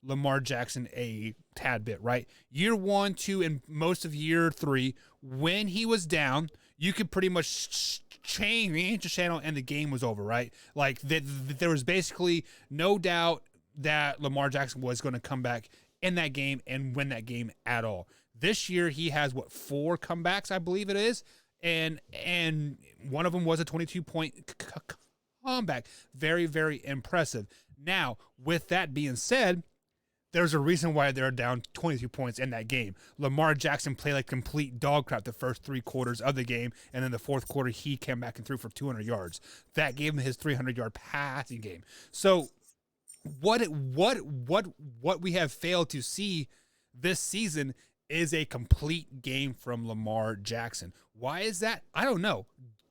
Lamar Jackson a tad bit, right? Year 1, 2, and most of year 3, when he was down, you could pretty much change the channel and the game was over, right? Like there was basically no doubt that Lamar Jackson was going to come back in that game and win that game at all. This year he has 4 comebacks, I believe it is, and one of them was a 22-point comeback. Very, very impressive. Now, with that being said, there's a reason why they're down 22 points in that game. Lamar Jackson played like complete dog crap the first 3 quarters of the game, and then the fourth quarter he came back and threw for 200 yards. That gave him his 300-yard passing game. So what we have failed to see this season is a complete game from Lamar Jackson. Why is that? I don't know.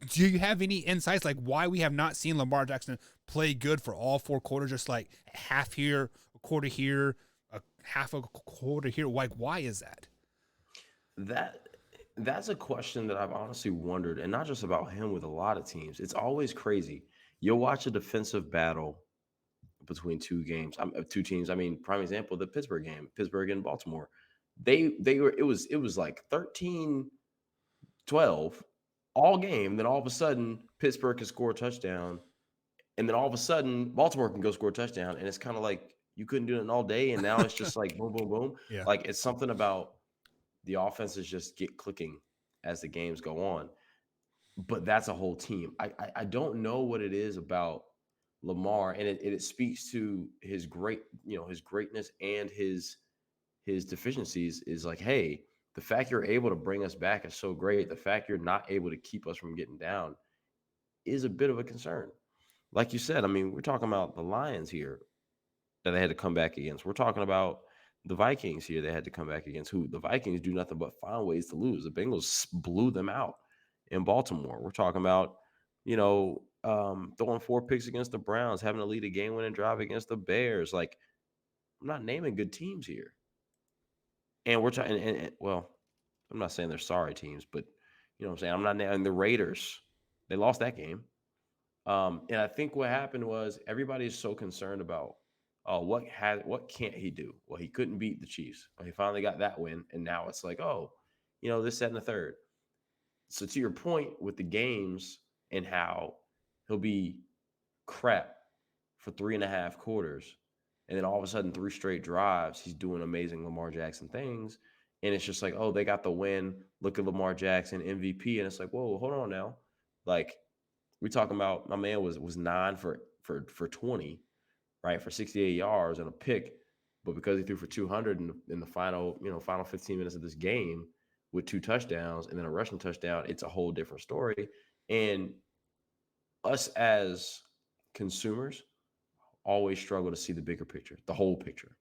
Do you have any insights like why we have not seen Lamar Jackson play good for all 4 quarters, just like half here, a quarter here, a half a quarter here? Like, why is that? That's a question that I've honestly wondered, and not just about him, with a lot of teams. It's always crazy. You'll watch a defensive battle between two teams. I mean, prime example, the Pittsburgh game, Pittsburgh and Baltimore. They were it was like 13-12 all game. Then all of a sudden, Pittsburgh can score a touchdown, and then all of a sudden, Baltimore can go score a touchdown, and it's kind of like you couldn't do it all day, and now it's just like boom, boom, boom. Yeah. Like it's something about the offenses just get clicking as the games go on. But that's a whole team. I don't know what it is about Lamar, and it speaks to his his greatness and his deficiencies. Is like, hey, the fact you're able to bring us back is so great. The fact you're not able to keep us from getting down is a bit of a concern. Like you said, I mean, we're talking about the Lions here that they had to come back against. We're talking about the Vikings here they had to come back against, who the Vikings do nothing but find ways to lose. The Bengals blew them out in Baltimore. We're talking about, throwing 4 picks against the Browns, having to lead a game-winning drive against the Bears. Like, I'm not naming good teams here. And we're talking, well, I'm not saying they're sorry teams, but you know what I'm saying? I'm not naming the Raiders. They lost that game. And I think what happened was everybody is so concerned about, oh, what can't he do? Well, he couldn't beat the Chiefs. Well, he finally got that win, and now it's like, oh, this, that, and the third. So to your point with the games and how he'll be crap for 3.5 quarters, and then all of a sudden 3 straight drives, he's doing amazing Lamar Jackson things, and it's just like, oh, they got the win. Look at Lamar Jackson MVP, and it's like, whoa, hold on now, like. We talking about my man was 9 for 20, right, for 68 yards and a pick, but because he threw for 200 in the final 15 minutes of this game with 2 touchdowns and then a rushing touchdown, it's a whole different story. And us as consumers always struggle to see the bigger picture, the whole picture.